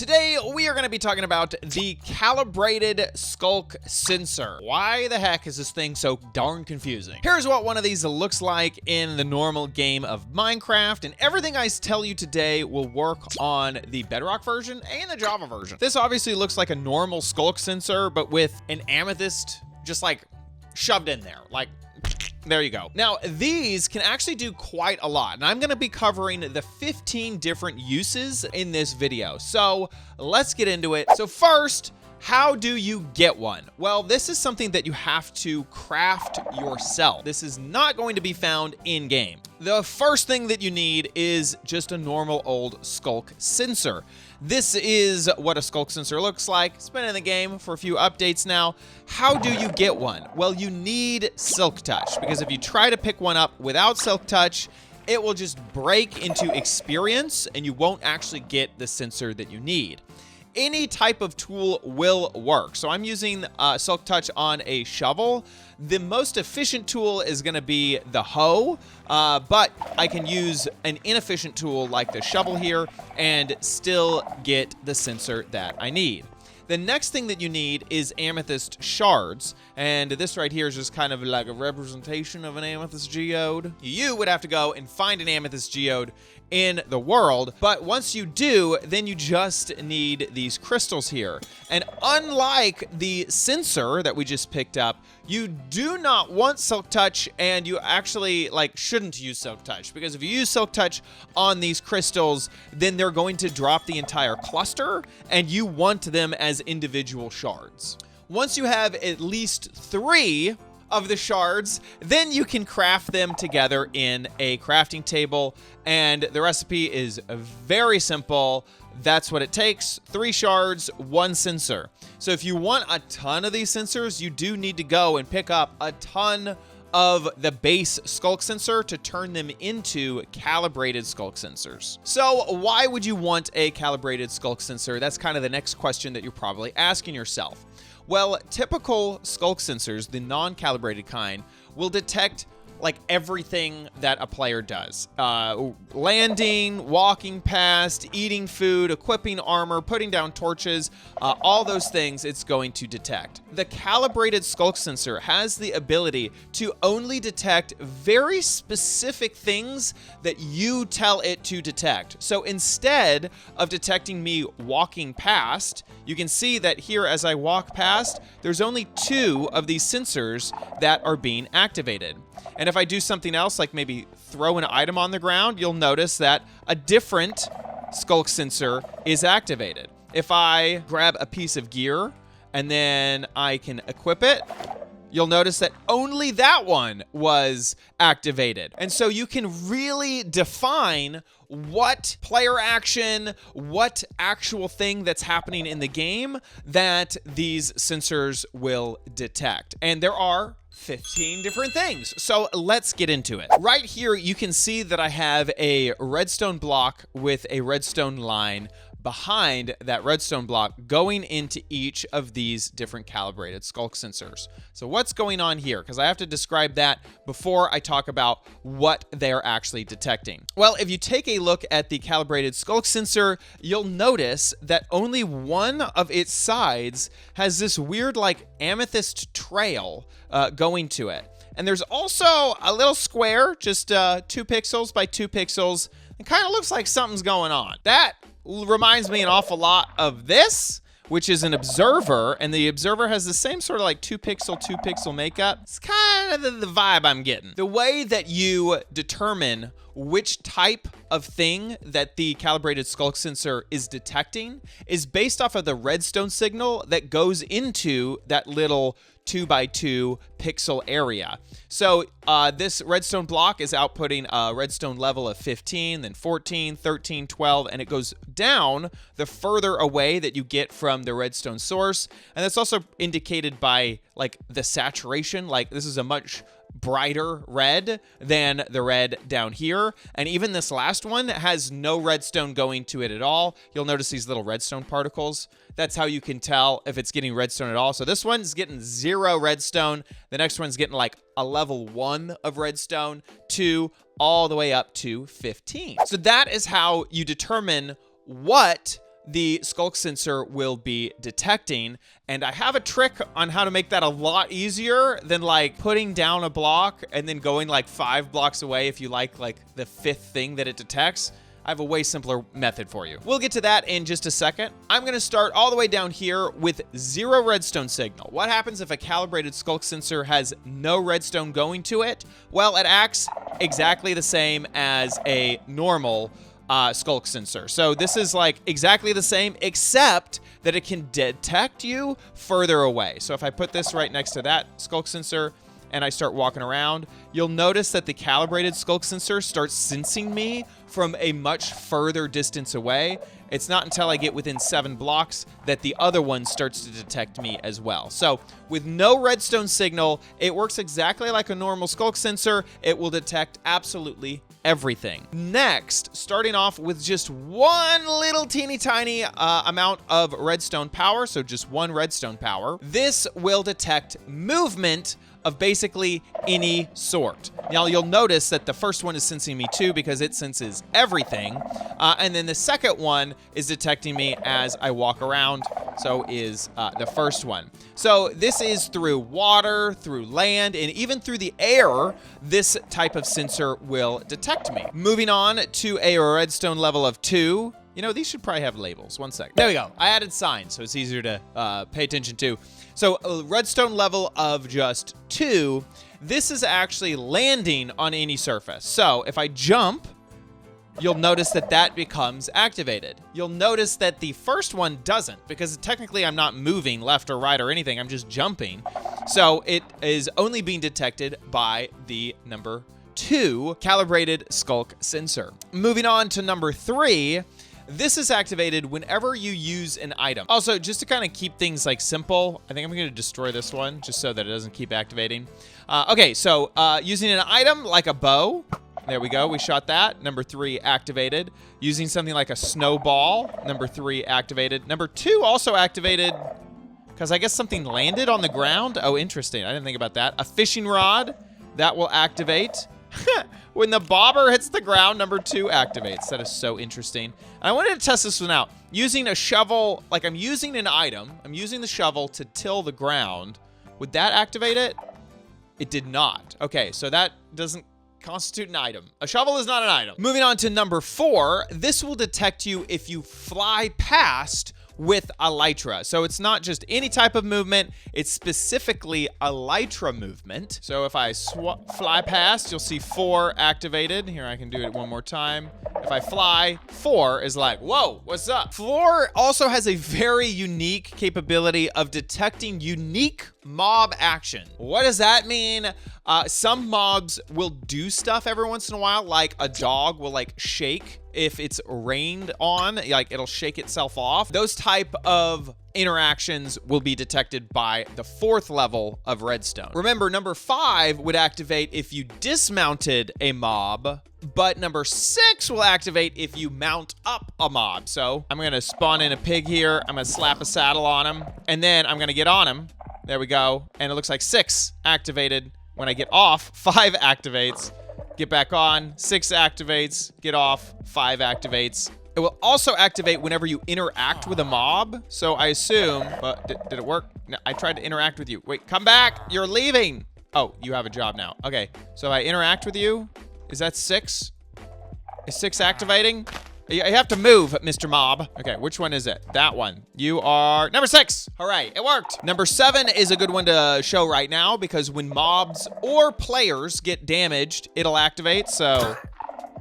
Today, we are going to be talking about the Calibrated Sculk Sensor. Why the heck is this thing so darn confusing? Here's what one of these looks like in the normal game of Minecraft, and everything I tell you today will work on the Bedrock version and the Java version. This obviously looks like a normal Sculk sensor, but with an amethyst just like shoved in there. Like, there you go. Now, these can actually do quite a lot, and I'm going to be covering the 15 different uses in this video. So let's get into it. So first, how do you get one? Well, this is something that you have to craft yourself. This is not going to be found in-game. The first thing that you need is just a normal old Sculk sensor. This is what a Sculk sensor looks like. It's been in the game for a few updates now. How do you get one? Well, you need Silk Touch, because if you try to pick one up without Silk Touch, it will just break into experience and you won't actually get the sensor that you need. Any type of tool will work. So I'm using Silk Touch on a shovel. The most efficient tool is going to be the hoe, but I can use an inefficient tool like the shovel here and still get the sensor that I need. The next thing that you need is amethyst shards, and this right here is just kind of like a representation of an amethyst geode. You would have to go and find an amethyst geode in the world, but once you do, then you just need these crystals here. And unlike the sensor that we just picked up, you do not want Silk Touch, and you actually shouldn't use Silk Touch, because if you use Silk Touch on these crystals, then they're going to drop the entire cluster, and you want them as individual shards. Once you have at least 3 of the shards, then you can craft them together in a crafting table, and the recipe is very simple. That's what it takes: 3 shards, 1 sensor. So if you want a ton of these sensors, you do need to go and pick up a ton of the base Sculk sensor to turn them into calibrated Sculk sensors. So why would you want a calibrated Sculk sensor? That's kind of the next question that you're probably asking yourself. Well, typical Sculk sensors, the non-calibrated kind, will detect everything that a player does. Landing, walking past, eating food, equipping armor, putting down torches, all those things it's going to detect. The calibrated Sculk sensor has the ability to only detect very specific things that you tell it to detect. So instead of detecting me walking past, you can see that here as I walk past, there's only 2 of these sensors that are being activated. And if I do something else, like maybe throw an item on the ground, you'll notice that a different Sculk sensor is activated. If I grab a piece of gear and then I can equip it, you'll notice that only that one was activated. And so you can really define what player action, what actual thing that's happening in the game that these sensors will detect. And there are 15 different things. So let's get into it. Right here, you can see that I have a redstone block with a redstone line behind that redstone block going into each of these different calibrated Sculk sensors. So what's going on here? Because I have to describe that before I talk about what they're actually detecting. Well, if you take a look at the calibrated Sculk sensor, you'll notice that only one of its sides has this weird amethyst trail going to it. And there's also a little square, just 2 pixels by 2 pixels. It kind of looks like something's going on. That reminds me an awful lot of this, which is an observer, and the observer has the same sort of 2 pixel makeup. It's kind of the vibe I'm getting. The way that you determine which type of thing that the calibrated Sculk sensor is detecting is based off of the redstone signal that goes into that little 2 by 2 pixel area. So this redstone block is outputting a redstone level of 15, then 14, 13, 12, and it goes down the further away that you get from the redstone source. And that's also indicated by the saturation. This is a much brighter red than the red down here. And even this last one has no redstone going to it at all. You'll notice these little redstone particles. That's how you can tell if it's getting redstone at all. So this one's getting 0 redstone. The next one's getting a level 1 of redstone, 2, all the way up to 15. So that is how you determine what the sculk sensor will be detecting. And I have a trick on how to make that a lot easier than like putting down a block and then going like 5 blocks away if you like the 5th thing that it detects. I have a way simpler method for you. We'll get to that in just a second. I'm gonna start all the way down here with 0 redstone signal. What happens if a calibrated sculk sensor has no redstone going to it? Well, it acts exactly the same as a normal sculk sensor. So this is like exactly the same, except that it can detect you further away. So if I put this right next to that sculk sensor and I start walking around, you'll notice that the calibrated sculk sensor starts sensing me from a much further distance away. It's not until I get within 7 blocks that the other one starts to detect me as well. So with no redstone signal, it works exactly like a normal sculk sensor. It will detect absolutely everything. Next, starting off with just one little teeny tiny amount of redstone power, so just 1 redstone power, this will detect movement of basically any sort. Now you'll notice that the first one is sensing me too because it senses everything. And then the second one is detecting me as I walk around. So is the first one. So this is through water, through land, and even through the air, this type of sensor will detect me. Moving on to a redstone level of 2. You know, these should probably have labels. One sec. There we go. I added signs, so it's easier to pay attention to. So a redstone level of just 2, this is actually landing on any surface. So if I jump, you'll notice that that becomes activated. You'll notice that the first one doesn't, because technically I'm not moving left or right or anything. I'm just jumping. So it is only being detected by the number 2 calibrated sculk sensor. Moving on to number 3. This is activated whenever you use an item. Also, just to kind of keep things like simple, I think I'm going to destroy this one just so that it doesn't keep activating. Okay, so using an item like a bow, there we go, we shot that. Number 3 activated. Using something like a snowball, number 3 activated. Number 2 also activated because I guess something landed on the ground. Oh, interesting. I didn't think about that. A fishing rod, that will activate. When the bobber hits the ground, number 2 activates. That is so interesting. And I wanted to test this one out. Using a shovel, like I'm using an item. I'm using the shovel to till the ground. Would that activate it? It did not. Okay, so that doesn't constitute an item. A shovel is not an item. Moving on to number 4. This will detect you if you fly past with elytra. So it's not just any type of movement, it's specifically elytra movement. So if I fly past, you'll see 4 activated. Here, I can do it one more time. If I fly, 4 is like, whoa, what's up? 4 also has a very unique capability of detecting unique mob action. What does that mean? Some mobs will do stuff every once in a while, like a dog will like shake if it's rained on, like it'll shake itself off. Those type of interactions will be detected by the 4th level of redstone. Remember, number 5 would activate if you dismounted a mob, but number 6 will activate if you mount up a mob. So I'm gonna spawn in a pig here, I'm gonna slap a saddle on him, and then I'm gonna get on him. There we go. And it looks like 6 activated. When I get off, 5 activates. Get back on, 6 activates. Get off, 5 activates. It will also activate whenever you interact with a mob. So I assume, but did it work? No, I tried to interact with you. Wait, come back. You're leaving. Oh, you have a job now. Okay, so if I interact with you, is that 6? Is 6 activating? You have to move, Mr. Mob. Okay, which one is it? That one. You are number 6. All right, it worked. Number 7 is a good one to show right now because when mobs or players get damaged, it'll activate. So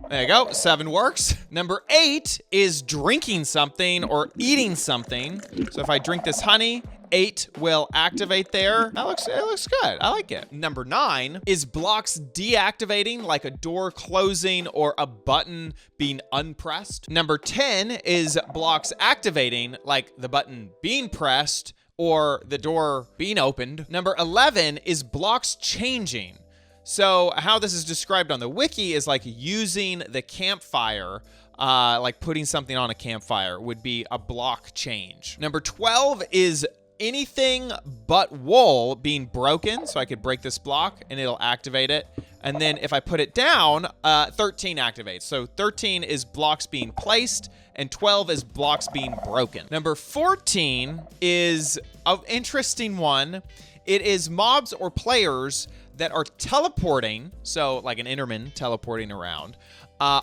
there you go. 7 works. Number 8 is drinking something or eating something. So if I drink this honey, 8 will activate there. It looks good. I like it. Number 9 is blocks deactivating, like a door closing or a button being unpressed. Number 10 is blocks activating, like the button being pressed or the door being opened. Number 11 is blocks changing. So how this is described on the wiki is like using the campfire, like putting something on a campfire would be a block change. Number 12 is anything but wool being broken. So I could break this block and it'll activate it. And then if I put it down, 13 activates. So 13 is blocks being placed, and 12 is blocks being broken. Number 14 is an interesting one. It is mobs or players that are teleporting, so like an Enderman teleporting around,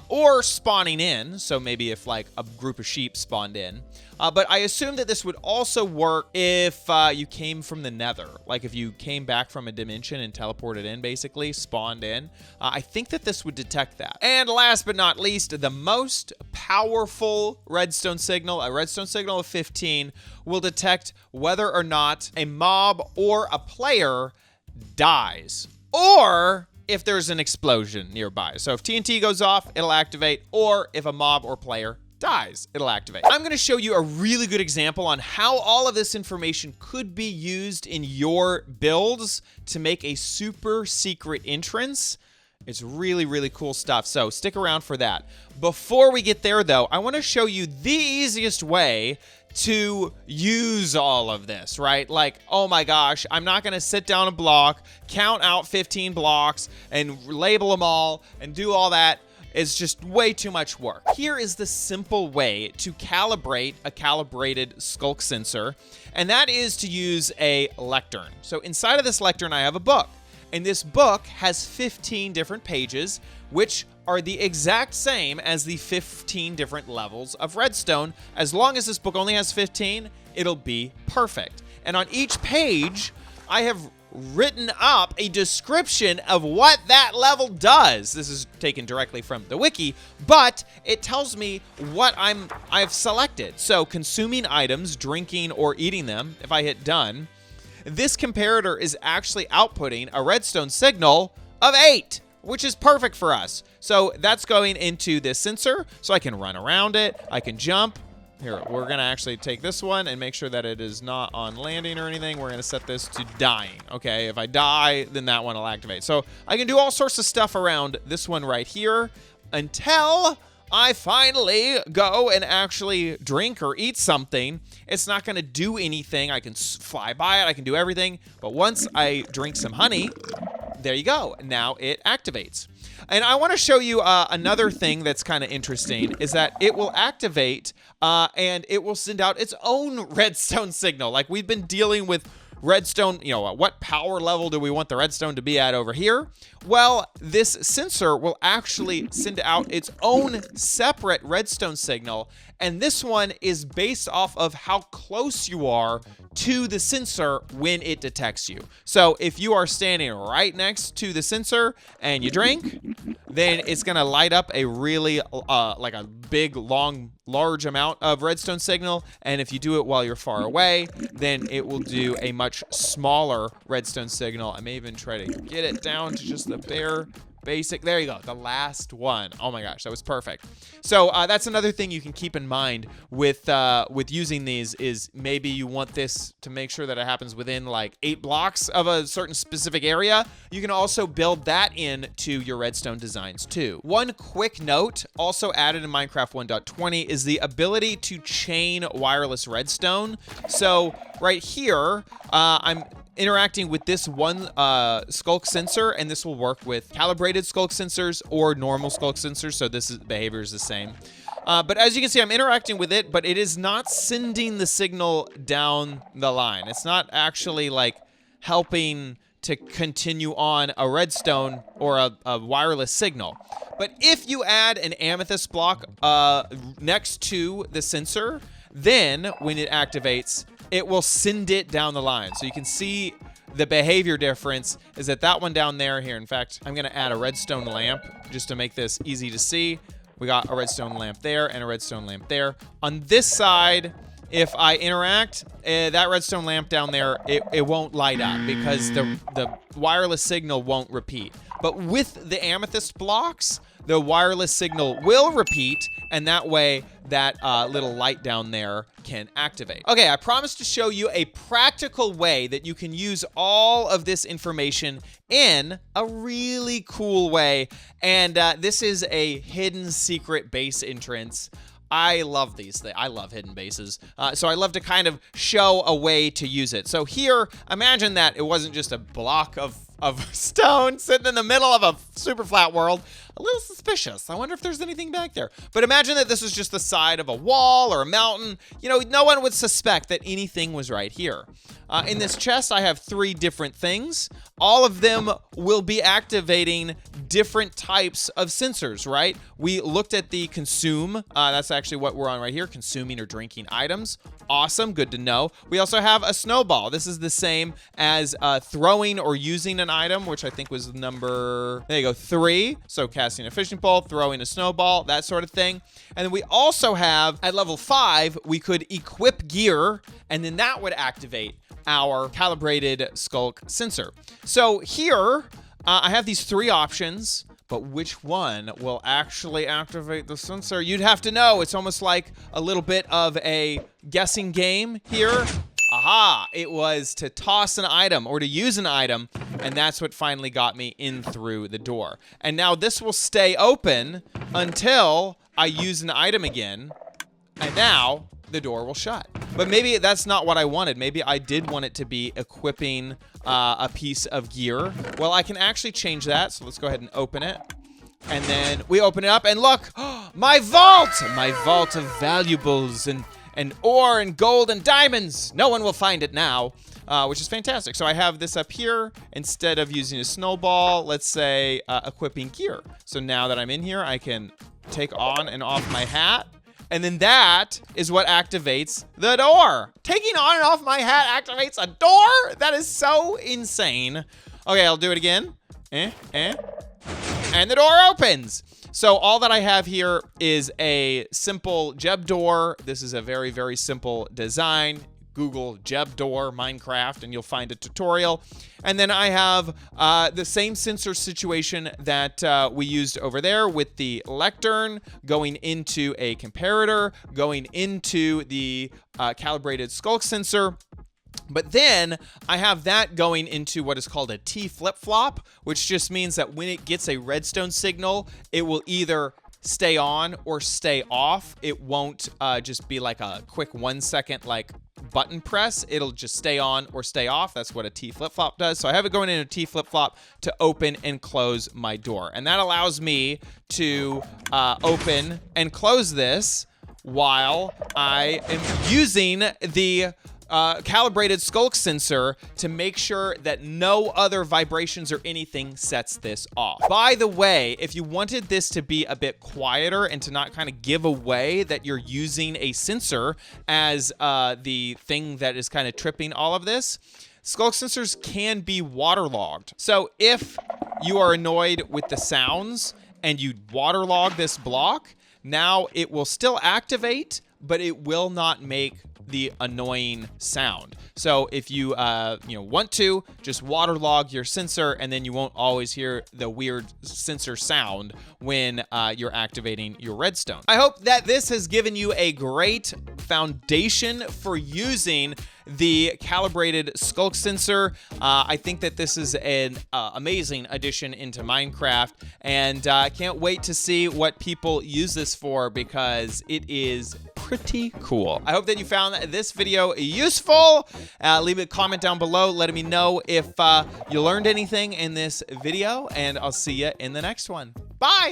or spawning in, so maybe if like a group of sheep spawned in. But I assume that this would also work if you came from the nether, like if you came back from a dimension and teleported in, basically, spawned in. I think that this would detect that. And last but not least, the most powerful redstone signal, a redstone signal of 15, will detect whether or not a mob or a player dies, or if there's an explosion nearby. So if TNT goes off, it'll activate, or if a mob or player dies, it'll activate. I'm gonna show you a really good example on how all of this information could be used in your builds to make a super secret entrance. It's really, really cool stuff, so stick around for that. Before we get there though, I wanna show you the easiest way to use all of this, right? Like, oh my gosh, I'm not gonna sit down a block, count out 15 blocks, and label them all, and do all that. It's just way too much work. Here is the simple way to calibrate a calibrated sculk sensor, and that is to use a lectern. So inside of this lectern, I have a book, and this book has 15 different pages, which are the exact same as the 15 different levels of redstone. As long as this book only has 15, it'll be perfect. And on each page, I have written up a description of what that level does. This is taken directly from the wiki, but it tells me what I've selected. So consuming items, drinking, or eating them, if I hit done, this comparator is actually outputting a redstone signal of 8. Which is perfect for us. So that's going into this sensor, so I can run around it, I can jump. Here, we're gonna actually take this one and make sure that it is not on landing or anything. We're gonna set this to dying, okay? If I die, then that one will activate. So I can do all sorts of stuff around this one right here until I finally go and actually drink or eat something. It's not gonna do anything. I can fly by it, I can do everything. But once I drink some honey, there you go. Now it activates. And I want to show you another thing that's kind of interesting is that it will activate and it will send out its own redstone signal. Like we've been dealing with redstone, you know, what power level do we want the redstone to be at over here? Well, this sensor will actually send out its own separate redstone signal, and this one is based off of how close you are to the sensor when it detects you. So if you are standing right next to the sensor and you drink, then it's gonna light up a really like a big, large amount of redstone signal. And if you do it while you're far away, then it will do a much smaller redstone signal. I may even try to get it down to just the bare basic. There you go, the last one. Oh my gosh, that was perfect. So that's another thing you can keep in mind with using these is maybe you want this to make sure that it happens within like 8 blocks of a certain specific area. You can also build that into your redstone designs too. One quick note also added in Minecraft 1.20 is the ability to chain wireless redstone. So right here, I'm interacting with this one sculk sensor, and this will work with calibrated sculk sensors or normal sculk sensors, so this behavior is the same. But as you can see, I'm interacting with it, but it is not sending the signal down the line. It's not actually like helping to continue on a redstone or a wireless signal. But if you add an amethyst block next to the sensor, then when it activates, it will send it down the line. So you can see the behavior difference is that one down there here. In fact, I'm gonna add a redstone lamp just to make this easy to see. We got a redstone lamp there and a redstone lamp there. On this side, if I interact, that redstone lamp down there, it won't light up because the wireless signal won't repeat. But with the amethyst blocks, the wireless signal will repeat, and that way that little light down there can activate. Okay, I promised to show you a practical way that you can use all of this information in a really cool way, and this is a hidden secret base entrance. I love these things. I love hidden bases. So I love to kind of show a way to use it. So here, imagine that it wasn't just a block of of stone sitting in the middle of a super flat world. A little suspicious. I wonder if there's anything back there. But imagine that this was just the side of a wall or a mountain. You know, no one would suspect that anything was right here. In this chest, I have 3 different things. All of them will be activating different types of sensors, right? We looked at the consume. That's actually what we're on right here, consuming or drinking items. Awesome, good to know. We also have a snowball. This is the same as throwing or using an item, which I think was number, there you go, 3. So casting a fishing pole, throwing a snowball, that sort of thing. And then we also have, at level 5, we could equip gear, and then that would activate our calibrated sculk sensor. So here, I have these 3 options, but which one will actually activate the sensor? You'd have to know. It's almost like a little bit of a guessing game here. Aha, it was to toss an item or to use an item, and that's what finally got me in through the door. And now this will stay open until I use an item again, and now the door will shut. But maybe that's not what I wanted. Maybe I did want it to be equipping a piece of gear. Well, I can actually change that, so let's go ahead and open it. And then we open it up, and look, my vault! My vault of valuables and ore and gold and diamonds. No one will find it now, which is fantastic. So I have this up here. Instead of using a snowball, let's say equipping gear. So now that I'm in here, I can take on and off my hat. And then that is what activates the door. Taking on and off my hat activates a door? That is so insane. Okay, I'll do it again. And the door opens. So all that I have here is a simple Jeb door. This is a very, very simple design. Google Jeb door Minecraft and you'll find a tutorial. And then I have the same sensor situation that we used over there with the lectern going into a comparator, going into the calibrated sculk sensor. But then I have that going into what is called a T flip-flop, which just means that when it gets a redstone signal, it will either stay on or stay off. It won't just be like a quick 1 second like button press. It'll just stay on or stay off. That's what a T flip-flop does. So I have it going in a T flip-flop to open and close my door. And that allows me to open and close this while I am using the calibrated sculk sensor to make sure that no other vibrations or anything sets this off. By the way, if you wanted this to be a bit quieter and to not kind of give away that you're using a sensor as the thing that is kind of tripping all of this, sculk sensors can be waterlogged. So if you are annoyed with the sounds and you waterlog this block, now it will still activate, but it will not make the annoying sound. So if you want to, just waterlog your sensor, and then you won't always hear the weird sensor sound when you're activating your redstone. I hope that this has given you a great foundation for using the calibrated sculk sensor. I think that this is an amazing addition into Minecraft, and I can't wait to see what people use this for because it is pretty cool. I hope that you found this video useful. Leave a comment down below letting me know if you learned anything in this video, and I'll see you in the next one. Bye!